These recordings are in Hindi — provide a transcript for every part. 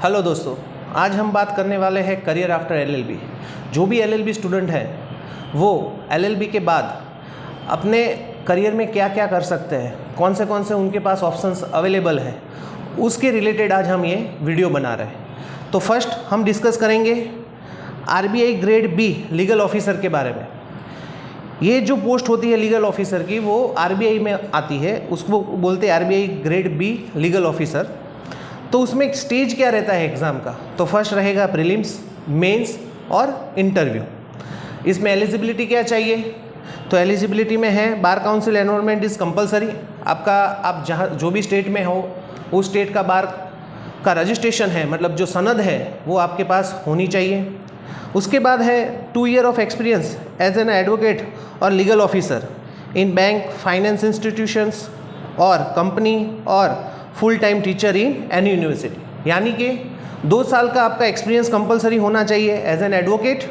हेलो दोस्तों, आज हम बात करने वाले हैं करियर आफ्टर एलएलबी। जो भी एलएलबी स्टूडेंट है वो एलएलबी के बाद अपने करियर में क्या क्या कर सकते हैं, कौन से उनके पास ऑप्शंस अवेलेबल हैं, उसके रिलेटेड आज हम ये वीडियो बना रहे हैं। तो फर्स्ट हम डिस्कस करेंगे RBI grade be legal officer के बारे में। ये जो पोस्ट होती है लीगल ऑफिसर की वो आरबीआई में आती है, उसको बोलते हैं RBI grade be legal officer. तो उसमें एक स्टेज क्या रहता है एग्ज़ाम का, तो फर्स्ट रहेगा प्रीलिम्स, मेंस और इंटरव्यू। इसमें एलिजिबिलिटी क्या चाहिए, तो एलिजिबिलिटी में है bar council enrolment is compulsory. आप जहाँ जो भी स्टेट में हो उस स्टेट का बार का रजिस्ट्रेशन है, मतलब जो सनद है वो आपके पास होनी चाहिए। उसके बाद है 2 year of experience as an advocate और legal officer in bank, finance institutions और कंपनी और full time teacher in any university. यानी कि 2 साल का आपका एक्सपीरियंस कंपलसरी होना चाहिए एज एन एडवोकेट,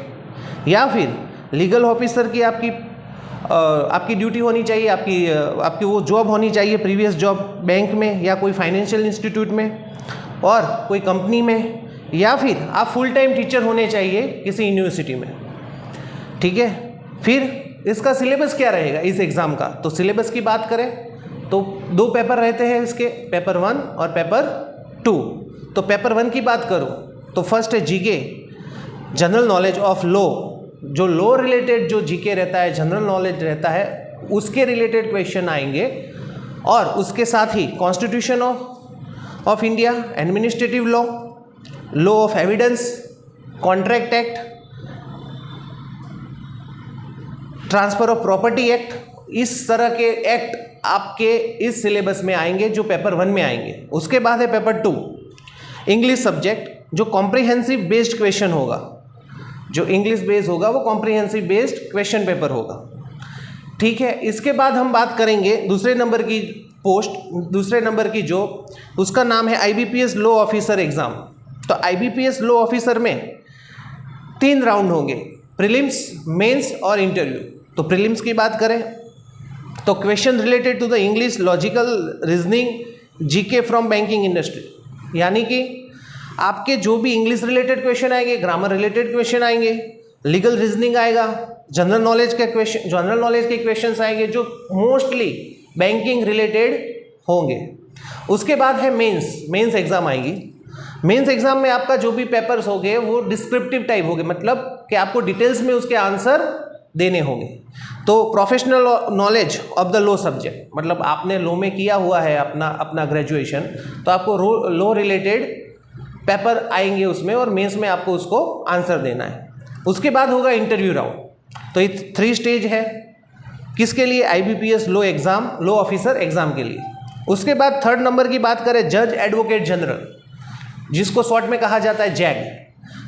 या फिर लीगल ऑफिसर की आपकी ड्यूटी होनी चाहिए, आपकी वो जॉब होनी चाहिए, प्रीवियस जॉब बैंक में या कोई फाइनेंशियल इंस्टीट्यूट में और कोई कंपनी में, या फिर आप फुल टाइम टीचर होने चाहिए किसी यूनिवर्सिटी में। ठीक है, फिर इसका सिलेबस क्या रहेगा इस एग्ज़ाम का, तो सिलेबस की बात करें तो 2 पेपर रहते हैं इसके, पेपर 1 और पेपर 2। तो पेपर 1 की बात करूं तो फर्स्ट है GK, general knowledge of law. जो लॉ रिलेटेड जो जीके रहता है, जनरल नॉलेज रहता है, उसके रिलेटेड क्वेश्चन आएंगे। और उसके साथ ही constitution of India, administrative law, law of evidence, contract act, transfer of property act, इस तरह के एक्ट आपके इस सिलेबस में आएंगे जो पेपर 1 में आएंगे। उसके बाद है पेपर 2 इंग्लिश सब्जेक्ट, जो कॉम्प्रिहेंसिव बेस्ड क्वेश्चन होगा, जो इंग्लिश बेस्ड होगा वो कॉम्प्रिहेंसिव बेस्ड क्वेश्चन पेपर होगा। ठीक है, इसके बाद हम बात करेंगे दूसरे नंबर की पोस्ट, दूसरे नंबर की जॉब, उसका नाम है आईबीपीएस लॉ ऑफिसर एग्ज़ाम। तो आईबीपीएस लॉ ऑफिसर में 3 राउंड होंगे, प्रीलिम्स, मेंस और इंटरव्यू। तो प्रीलिम्स की बात करें तो question related to the English, logical reasoning, GK from banking industry. यानी कि आपके जो भी इंग्लिश रिलेटेड क्वेश्चन आएंगे, ग्रामर रिलेटेड क्वेश्चन आएंगे, लीगल रीजनिंग आएगा, जनरल नॉलेज के क्वेश्चंस आएंगे जो मोस्टली बैंकिंग रिलेटेड होंगे। उसके बाद है मेंस एग्जाम आएगी। मेंस एग्जाम में आपका जो भी पेपर्स होंगे वो डिस्क्रिप्टिव टाइप होंगे, मतलब कि आपको डिटेल्स में उसके आंसर देने होंगे। तो professional knowledge of the law subject, मतलब आपने लॉ में किया हुआ है अपना ग्रेजुएशन, तो आपको लॉ रिलेटेड पेपर आएंगे उसमें, और मेंस में आपको उसको आंसर देना है। उसके बाद होगा इंटरव्यू राउंड। तो ये 3 स्टेज है किसके लिए, IBPS law exam, law officer exam के लिए। उसके बाद 3rd नंबर की बात करें, जज एडवोकेट जनरल, जिसको शॉर्ट में कहा जाता है जैग।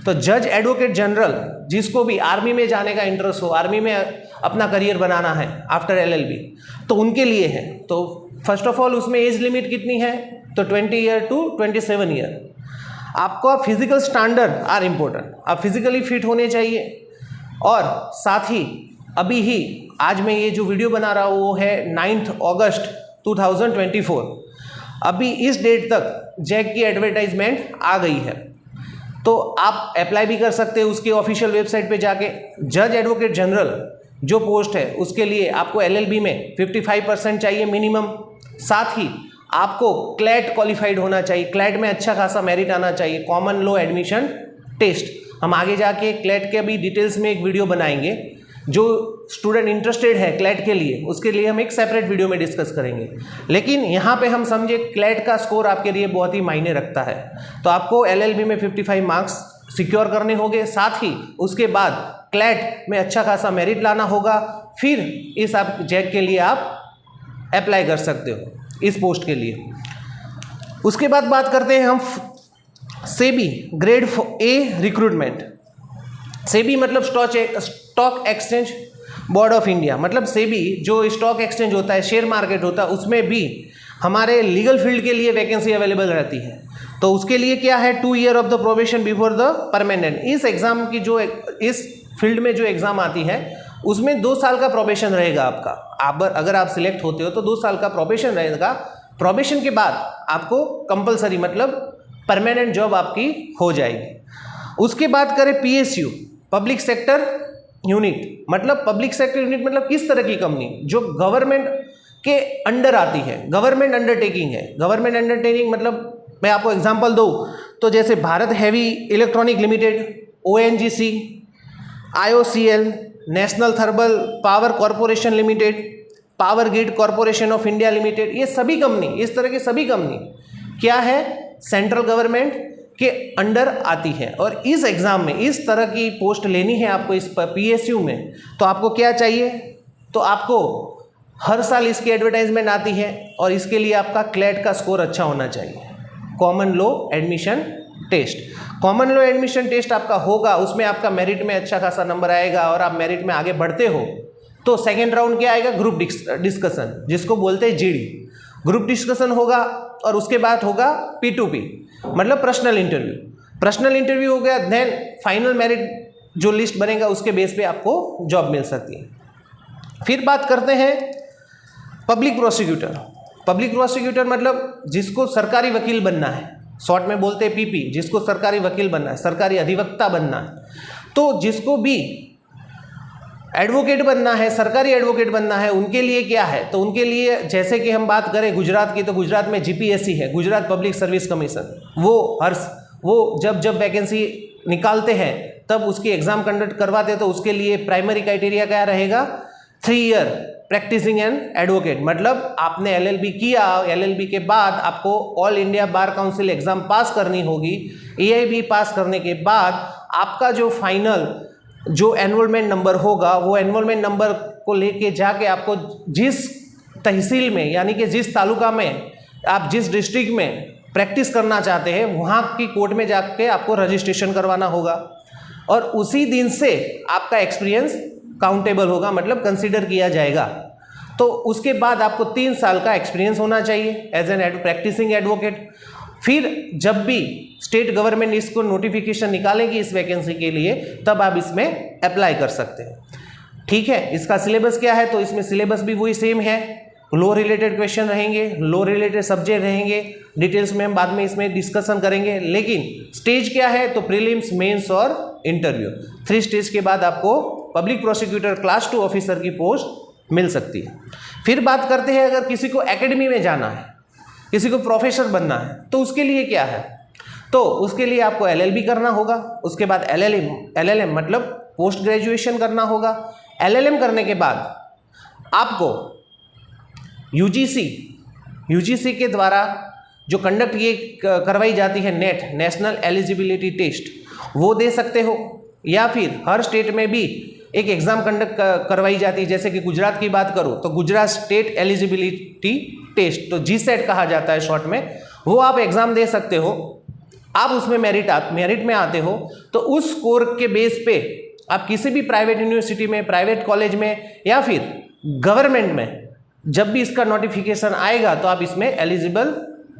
तो जज एडवोकेट जनरल, जिसको भी आर्मी में जाने का इंटरेस्ट हो, आर्मी में अपना करियर बनाना है आफ्टर एलएलबी, तो उनके लिए है। तो फर्स्ट ऑफ ऑल उसमें एज लिमिट कितनी है, तो 20 ईयर टू 27 ईयर। आपका फिजिकल स्टैंडर्ड आर इम्पोर्टेंट, आप फिजिकली फिट होने चाहिए। और साथ ही अभी ही आज मैं ये जो वीडियो बना रहा हूँ वो है 9 अगस्त 2024। अभी इस डेट तक जैग की एडवर्टाइजमेंट आ गई है, तो आप अप्लाई भी कर सकते हैं उसके ऑफिशियल वेबसाइट पे जाके। जज एडवोकेट जनरल जो पोस्ट है उसके लिए आपको एलएलबी में 55% चाहिए मिनिमम। साथ ही आपको क्लैट क्वालिफाइड होना चाहिए, क्लैट में अच्छा खासा मेरिट आना चाहिए, कॉमन लॉ एडमिशन टेस्ट। हम आगे जाके क्लैट के भी डिटेल्स में एक वीडियो बनाएंगे। जो स्टूडेंट इंटरेस्टेड है क्लैट के लिए, उसके लिए हम एक सेपरेट वीडियो में डिस्कस करेंगे। लेकिन यहाँ पे हम समझे क्लैट का स्कोर आपके लिए बहुत ही मायने रखता है। तो आपको एलएलबी में 55 मार्क्स सिक्योर करने होंगे, साथ ही उसके बाद क्लैट में अच्छा खासा मेरिट लाना होगा, फिर इस आप जैग के लिए आप अप्लाई कर सकते हो इस पोस्ट के लिए। उसके बाद बात करते हैं हम SEBI grade A recruitment. SEBI मतलब stock exchange board of India, मतलब सेबी जो स्टॉक एक्सचेंज होता है, शेयर मार्केट होता है, उसमें भी हमारे लीगल फील्ड के लिए वैकेंसी अवेलेबल रहती है। तो उसके लिए क्या है, 2 year of the probation before the permanent. इस एग्ज़ाम की जो इस फील्ड में जो एग्ज़ाम आती है उसमें 2 साल का प्रोबेशन रहेगा आपका। अगर आप सिलेक्ट होते हो तो 2 साल का प्रोबेशन रहेगा। प्रोबेशन के बाद आपको कंपलसरी, मतलब परमानेंट जॉब आपकी हो जाएगी। उसके बाद करें PSU, पब्लिक सेक्टर यूनिट। मतलब पब्लिक सेक्टर यूनिट मतलब किस तरह की कंपनी जो गवर्नमेंट के अंडर आती है, गवर्नमेंट अंडरटेकिंग है। गवर्नमेंट अंडरटेकिंग मतलब मैं आपको एग्जांपल दूँ तो जैसे Bharat heavy electronic limited, ONGC, IOCL, national thermal power corporation limited, power grid corporation of India limited, ये सभी कंपनी, इस तरह की सभी कंपनी क्या है, सेंट्रल गवर्नमेंट के अंडर आती है। और इस एग्ज़ाम में इस तरह की पोस्ट लेनी है आपको इस PSU में, तो आपको क्या चाहिए, तो आपको हर साल इसकी एडवर्टाइजमेंट आती है और इसके लिए आपका क्लैट का स्कोर अच्छा होना चाहिए। Common law admission test, common law admission test आपका होगा, उसमें आपका मेरिट में अच्छा खासा नंबर आएगा और आप मेरिट में आगे बढ़ते हो तो सेकेंड राउंड क्या आएगा, ग्रुप डिस्कशन, जिसको बोलते हैं GD। ग्रुप डिस्कशन होगा और उसके बाद होगा P2P मतलब पर्सनल इंटरव्यू। पर्सनल इंटरव्यू हो गया, देन फाइनल मेरिट जो लिस्ट बनेगा उसके बेस पे आपको जॉब मिल सकती है। फिर बात करते हैं पब्लिक प्रोसिक्यूटर। पब्लिक प्रोसिक्यूटर मतलब जिसको सरकारी वकील बनना है, शॉर्ट में बोलते हैं PP, जिसको सरकारी वकील बनना है, सरकारी अधिवक्ता बनना है। तो जिसको भी एडवोकेट बनना है, सरकारी एडवोकेट बनना है, उनके लिए क्या है, तो उनके लिए जैसे कि हम बात करें गुजरात की, तो गुजरात में GPSC है, गुजरात पब्लिक सर्विस कमीशन। वो जब वैकेंसी निकालते हैं तब उसकी एग्ज़ाम कंडक्ट करवाते हैं। तो उसके लिए प्राइमरी क्राइटेरिया क्या रहेगा, 3 ईयर प्रैक्टिसिंग एन एडवोकेट, मतलब आपने LLB किया, LLB के बाद आपको all India bar council exam pass करनी होगी। AIB पास करने के बाद आपका जो फाइनल जो एनरोलमेंट नंबर होगा, वो एनरोलमेंट नंबर को लेके जाके आपको जिस तहसील में यानी कि जिस तालुका में आप जिस डिस्ट्रिक्ट में प्रैक्टिस करना चाहते हैं वहाँ की कोर्ट में जाके आपको रजिस्ट्रेशन करवाना होगा और उसी दिन से आपका एक्सपीरियंस काउंटेबल होगा, मतलब कंसीडर किया जाएगा। तो उसके बाद आपको 3 साल का एक्सपीरियंस होना चाहिए एज एन प्रैक्टिसिंग एडवोकेट। फिर जब भी स्टेट गवर्नमेंट इसको नोटिफिकेशन निकालेगी इस वैकेंसी के लिए, तब आप इसमें अप्लाई कर सकते हैं। ठीक है, इसका सिलेबस क्या है, तो इसमें सिलेबस भी वही सेम है, लॉ रिलेटेड क्वेश्चन रहेंगे, लॉ रिलेटेड सब्जेक्ट रहेंगे, डिटेल्स में हम बाद में इसमें डिस्कशन करेंगे। लेकिन स्टेज क्या है, तो प्रीलिम्स, मेंस और इंटरव्यू, 3 स्टेज के बाद आपको पब्लिक प्रोसिक्यूटर क्लास 2 ऑफिसर की पोस्ट मिल सकती है। फिर बात करते हैं अगर किसी को एकेडमी में जाना है, किसी को प्रोफेसर बनना है, तो उसके लिए क्या है, तो उसके लिए आपको LLB करना होगा, उसके बाद LLM मतलब पोस्ट ग्रेजुएशन करना होगा। LLM करने के बाद आपको UGC के द्वारा जो कंडक्ट ये करवाई जाती है नेट, नेशनल एलिजिबिलिटी टेस्ट, वो दे सकते हो, या फिर हर स्टेट में भी एक एग्ज़ाम कंडक्ट करवाई जाती है। जैसे कि गुजरात की बात करूँ तो गुजरात स्टेट एलिजिबिलिटी टेस्ट, तो GSET कहा जाता है शॉर्ट में, वो आप एग्ज़ाम दे सकते हो। आप उसमें मेरिट में आते हो तो उस स्कोर के बेस पे आप किसी भी प्राइवेट यूनिवर्सिटी में, प्राइवेट कॉलेज में या फिर गवर्नमेंट में जब भी इसका नोटिफिकेशन आएगा तो आप इसमें एलिजिबल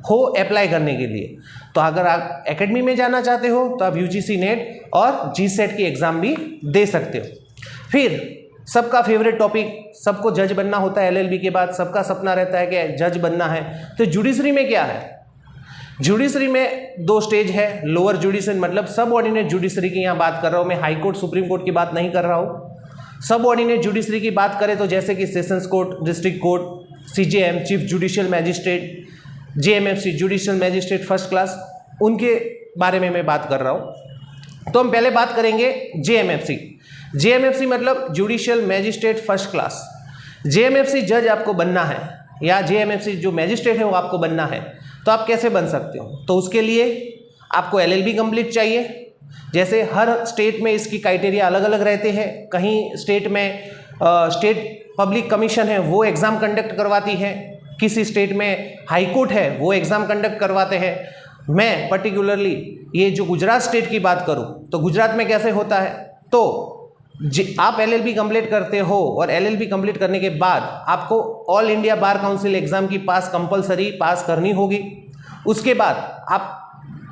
हो अप्लाई करने के लिए। तो अगर आप एकेडमी में जाना चाहते हो तो आप UGC नेट और GSET की एग्ज़ाम भी दे सकते हो। फिर सबका फेवरेट टॉपिक, सबको जज बनना होता है LLB के बाद, सबका सपना रहता है कि जज बनना है। तो जुडिशरी में क्या है, जुडिशरी में 2 स्टेज है, लोअर जुडिशरी मतलब सब ऑर्डिनेट जुडिशरी की यहाँ बात कर रहा हूँ मैं, हाई कोर्ट सुप्रीम कोर्ट की बात नहीं कर रहा हूँ। सब ऑर्डिनेट जुडिशरी की बात करें तो जैसे कि sessions court, district court, CJM chief judicial magistrate, JMFC judicial magistrate first class, उनके बारे में मैं बात कर रहा हूँ। तो हम पहले बात करेंगे JMFC मतलब judicial magistrate first class. JMFC जज आपको बनना है या JMFC जो मैजिस्ट्रेट है वो आपको बनना है, तो आप कैसे बन सकते हो, तो उसके लिए आपको LLB कंप्लीट चाहिए। जैसे हर स्टेट में इसकी क्राइटेरिया अलग अलग रहते हैं, कहीं स्टेट में स्टेट पब्लिक कमीशन है वो एग्ज़ाम कंडक्ट करवाती है, किसी स्टेट में हाई कोर्ट है वो एग्ज़ाम कंडक्ट करवाते हैं। मैं पर्टिकुलरली ये जो गुजरात स्टेट की बात करूँ तो गुजरात में कैसे होता है, तो आप LLB कंप्लीट करते हो और LLB कंप्लीट करने के बाद आपको all India bar council exam की कंपलसरी पास करनी होगी। उसके बाद आप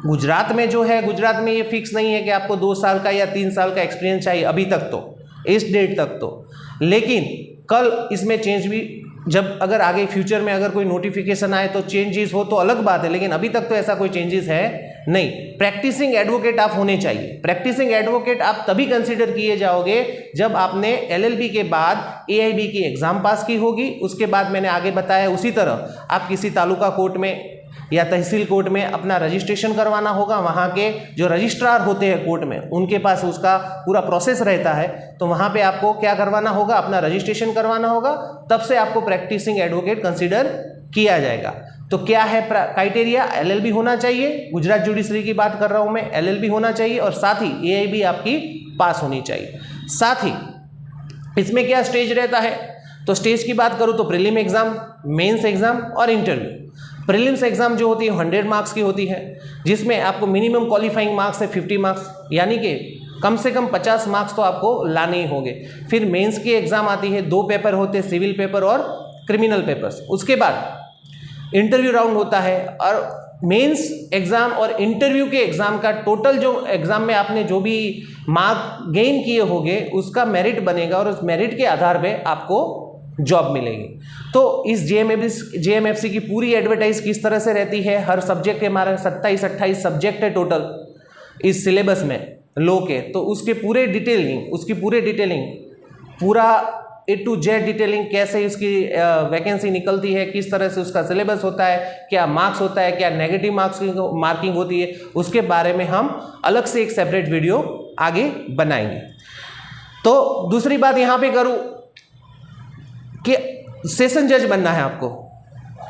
गुजरात में जो है, गुजरात में ये फिक्स नहीं है कि आपको 2 साल का या 3 साल का एक्सपीरियंस चाहिए अभी तक, तो इस डेट तक तो, लेकिन कल इसमें चेंज भी जब अगर आगे फ्यूचर में अगर कोई नोटिफिकेशन आए तो चेंजेस हो तो अलग बात है, लेकिन अभी तक तो ऐसा कोई चेंजेस है नहीं। प्रैक्टिसिंग एडवोकेट आप होने चाहिए। प्रैक्टिसिंग एडवोकेट आप तभी कंसीडर किए जाओगे जब आपने एलएलबी के बाद एआईबी की एग्जाम पास की होगी। उसके बाद मैंने आगे बताया उसी तरह आप किसी तालुका कोर्ट में या तहसील कोर्ट में अपना रजिस्ट्रेशन करवाना होगा। वहाँ के जो रजिस्ट्रार होते हैं कोर्ट में, उनके पास उसका पूरा प्रोसेस रहता है, तो वहाँ पे आपको क्या करवाना होगा, अपना रजिस्ट्रेशन करवाना होगा, तब से आपको प्रैक्टिसिंग एडवोकेट कंसीडर किया जाएगा। तो क्या है क्राइटेरिया, एलएलबी होना चाहिए, गुजरात जुडिशरी की बात कर रहा हूँ मैं, एलएलबी होना चाहिए और साथ ही एआईबी आपकी पास होनी चाहिए। साथ ही इसमें क्या स्टेज रहता है, तो स्टेज की बात करूँ तो प्रीलिम एग्जाम, मेंस एग्जाम और इंटरव्यू। प्रीलिम्स एग्जाम जो होती है 100 मार्क्स की होती है, जिसमें आपको मिनिमम क्वालिफाइंग मार्क्स है 50 मार्क्स, यानी कि कम से कम 50 मार्क्स तो आपको लाने ही होंगे। फिर मेंस की एग्जाम आती है, 2 पेपर होते हैं, सिविल पेपर और क्रिमिनल पेपर्स। उसके बाद इंटरव्यू राउंड होता है और मेंस एग्जाम और इंटरव्यू के एग्जाम का टोटल जो एग्जाम में आपने जो भी मार्क गेन किए होंगे उसका मेरिट बनेगा और उस मेरिट के आधार पे आपको जॉब मिलेगी। तो इस जेएमएफसी की पूरी एडवर्टाइज किस तरह से रहती है, हर सब्जेक्ट के हमारे 27-28 सब्जेक्ट है टोटल इस सिलेबस में लॉ के, तो उसके पूरे डिटेलिंग, उसकी पूरे डिटेलिंग, पूरा A to Z डिटेलिंग, कैसे उसकी वैकेंसी निकलती है, किस तरह से उसका सिलेबस होता है, क्या मार्क्स होता है, क्या नेगेटिव मार्क्स मार्किंग होती है, उसके बारे में हम अलग से एक सेपरेट वीडियो आगे बनाएंगे। तो दूसरी बात यहाँ पे करूँ कि सेशन जज बनना है आपको,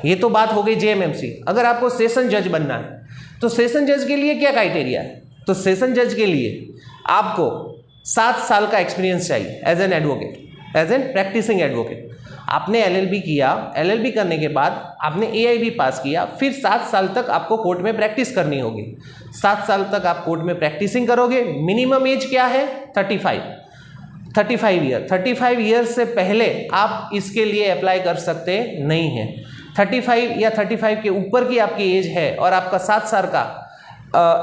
ये तो बात हो गई जेएमएमसी। अगर आपको सेशन जज बनना है तो सेशन जज के लिए क्या क्राइटेरिया है, तो सेशन जज के लिए आपको 7 साल का एक्सपीरियंस चाहिए as an advocate, as an practicing advocate. आपने एलएलबी किया, एलएलबी करने के बाद आपने एआईबी पास किया, फिर 7 साल तक आपको कोर्ट में प्रैक्टिस करनी होगी। 7 साल तक आप कोर्ट में प्रैक्टिसिंग करोगे। मिनिमम एज क्या है, 35 ईयर। 35 ईयर्स से पहले आप इसके लिए अप्लाई कर सकते नहीं हैं। 35 या 35 के ऊपर की आपकी एज है और आपका 7 साल का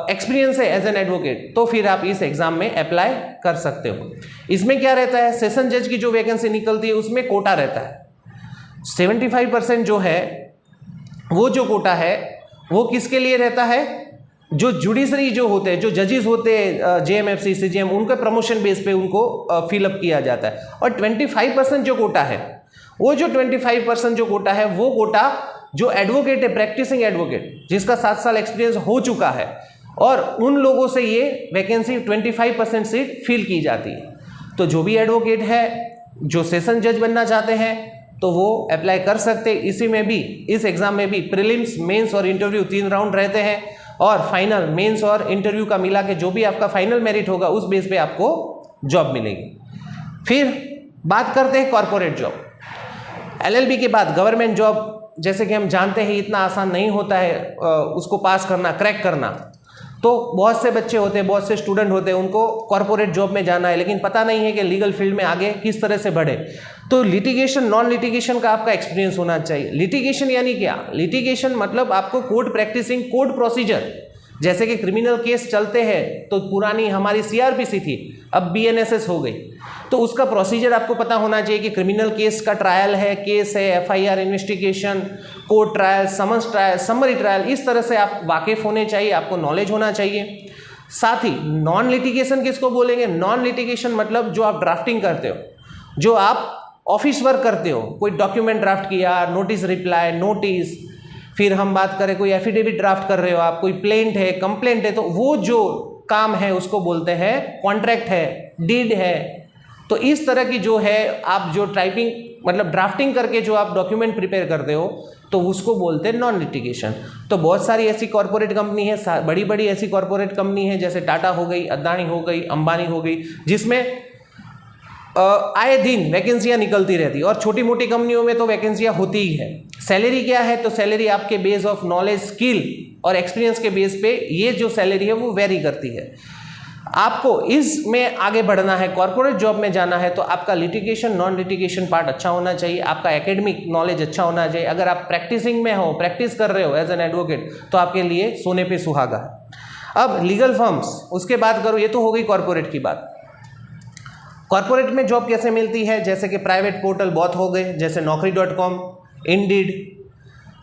एक्सपीरियंस है एज एन एडवोकेट, तो फिर आप इस एग्जाम में अप्लाई कर सकते हो। इसमें क्या रहता है, सेशन जज की जो वैकेंसी निकलती है उसमें कोटा रहता है। 75% जो है वो जो कोटा है वो किसके लिए रहता है, जो जुडिशरी जो होते हैं, जो जजेस होते हैं जेएमएफसी सीजीएम, उनके प्रमोशन बेस पे उनको फिलअप किया जाता है। और 25% जो कोटा है, वो जो 25% जो कोटा है, वो कोटा जो एडवोकेट है, प्रैक्टिसिंग एडवोकेट जिसका 7 साल एक्सपीरियंस हो चुका है, और उन लोगों से ये वैकेंसी 25% सीट फिल की जाती है। तो जो भी एडवोकेट है जो सेशन जज बनना चाहते हैं तो वो अप्लाई कर सकते। इसी में भी, इस एग्जाम में भी प्रीलिम्स, मेंस और इंटरव्यू 3 राउंड रहते हैं, और फाइनल मेंस और इंटरव्यू का मिला के जो भी आपका फाइनल मेरिट होगा उस बेस पे आपको जॉब मिलेगी। फिर बात करते हैं कॉर्पोरेट जॉब। एलएलबी के बाद गवर्नमेंट जॉब, जैसे कि हम जानते हैं, इतना आसान नहीं होता है उसको पास करना, क्रैक करना। तो बहुत से बच्चे होते हैं, बहुत से स्टूडेंट होते हैं, उनको कॉर्पोरेट जॉब में जाना है, लेकिन पता नहीं है कि लीगल फील्ड में आगे किस तरह से बढ़े। तो लिटिगेशन, नॉन लिटिगेशन का आपका एक्सपीरियंस होना चाहिए। लिटिगेशन यानी क्या, लिटिगेशन मतलब आपको कोर्ट प्रैक्टिसिंग, कोर्ट प्रोसीजर, जैसे कि क्रिमिनल केस चलते हैं तो पुरानी हमारी सीआरपीसी थी, अब बीएनएसएस हो गई, तो उसका प्रोसीजर आपको पता होना चाहिए कि क्रिमिनल केस का ट्रायल है, केस है, FIR investigation, court trial, summons trial, summary trial, इस तरह से आप वाकिफ होने चाहिए, आपको नॉलेज होना चाहिए। साथ ही नॉन लिटिगेशन किसको बोलेंगे, नॉन लिटिगेशन मतलब जो आप ड्राफ्टिंग करते हो, जो आप ऑफिस वर्क करते हो, कोई डॉक्यूमेंट ड्राफ्ट किया, नोटिस रिप्लाई, नोटिस, फिर हम बात करें कोई एफिडेविट ड्राफ्ट कर रहे हो आप, कोई प्लेंट है, कंप्लेंट है, तो वो जो काम है उसको बोलते हैं कॉन्ट्रैक्ट है, डीड है। तो इस तरह की जो है आप जो टाइपिंग मतलब ड्राफ्टिंग करके जो आप डॉक्यूमेंट प्रिपेयर करते हो तो उसको बोलते हैं नॉन लिटिगेशन। तो बहुत सारी ऐसी कॉर्पोरेट कंपनी है, बड़ी बड़ी ऐसी कॉर्पोरेट कंपनी है जैसे टाटा हो गई, अदानी हो गई, अंबानी हो गई, जिसमें आए दिन वैकेंसियां निकलती रहती है, और छोटी मोटी कंपनियों में तो वैकेंसियां होती ही है। सैलरी क्या है, तो सैलरी आपके बेस ऑफ नॉलेज, स्किल और एक्सपीरियंस के बेस पे ये जो सैलरी है वो वेरी करती है। आपको इसमें आगे बढ़ना है, कॉर्पोरेट जॉब में जाना है, तो आपका लिटिगेशन, नॉन लिटिगेशन पार्ट अच्छा होना चाहिए, आपका एकेडमिक नॉलेज अच्छा होना चाहिए। अगर आप प्रैक्टिसिंग में हो, प्रैक्टिस कर रहे हो एज एन एडवोकेट, तो आपके लिए सोने पे सुहागा है। अब लीगल फर्म्स, उसके बात करो, ये तो हो गई कॉर्पोरेट की बात। कॉर्पोरेट में जॉब कैसे मिलती है, जैसे कि प्राइवेट पोर्टल बहुत हो गए, जैसे naukri.com, इंडीड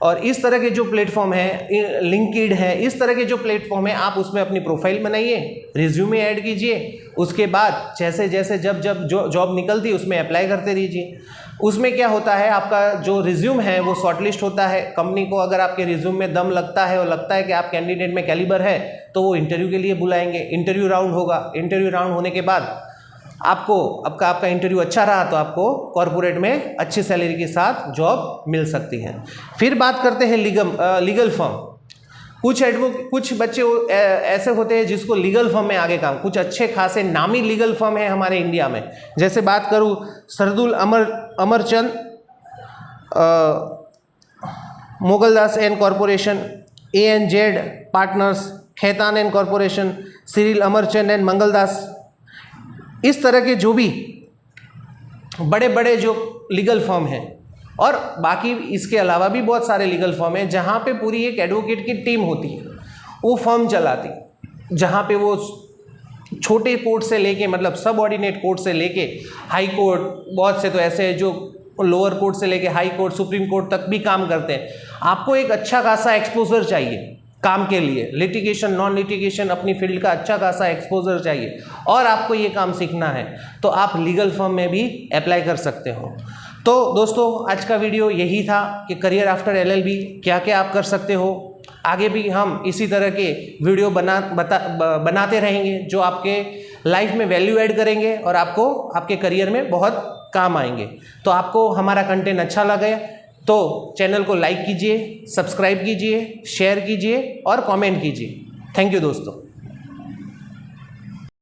और इस तरह के जो प्लेटफॉर्म है, लिंक्डइन है, इस तरह के जो प्लेटफॉर्म है, आप उसमें अपनी प्रोफाइल बनाइए, रिज्यूमे ऐड कीजिए, उसके बाद जैसे जैसे जब जब जो जॉब निकलती है उसमें अप्लाई करते रहिए। उसमें क्या होता है, आपका जो रिज्यूम है वो शॉर्टलिस्ट होता है। कंपनी को अगर आपके रिज्यूम में दम लगता है और लगता है कि आप कैंडिडेट में कैलिबर है तो वो इंटरव्यू के लिए बुलाएंगे, इंटरव्यू राउंड होगा, इंटरव्यू राउंड होने के बाद आपको आपका इंटरव्यू अच्छा रहा तो आपको कॉर्पोरेट में अच्छी सैलरी के साथ जॉब मिल सकती है। फिर बात करते हैं लीगल फर्म। कुछ बच्चे ऐसे होते हैं जिसको लीगल फर्म में आगे काम, कुछ अच्छे खासे नामी लीगल फर्म है हमारे इंडिया में। जैसे बात करूँ Shardul Amarchand, Mangaldas and corporation, ANZ partners, Khaitan and corporation, Cyril Amarchand and Mangaldas, इस तरह के जो भी बड़े बड़े जो लीगल फर्म हैं। और बाकी इसके अलावा भी बहुत सारे लीगल फर्म हैं जहाँ पे पूरी एक एडवोकेट की टीम होती है, वो फर्म चलाती, जहाँ पे वो छोटे कोर्ट से लेके, मतलब सब ऑर्डिनेट कोर्ट से लेके हाई कोर्ट, बहुत से तो ऐसे हैं जो लोअर कोर्ट से लेके हाई कोर्ट, सुप्रीम कोर्ट तक भी काम करते हैं। आपको एक अच्छा खासा एक्सपोजर चाहिए काम के लिए, लिटिगेशन, नॉन लिटिगेशन, अपनी फील्ड का अच्छा खासा एक्सपोजर चाहिए और आपको ये काम सीखना है तो आप लीगल फर्म में भी अप्लाई कर सकते हो। तो दोस्तों आज का वीडियो यही था कि करियर आफ्टर LLB क्या क्या आप कर सकते हो। आगे भी हम इसी तरह के वीडियो बनाते रहेंगे जो आपके लाइफ में वैल्यू ऐड करेंगे और आपको आपके करियर में बहुत काम आएंगे। तो आपको हमारा कंटेंट अच्छा लगे तो चैनल को लाइक कीजिए, सब्सक्राइब कीजिए, शेयर कीजिए और कमेंट कीजिए। थैंक यू दोस्तों।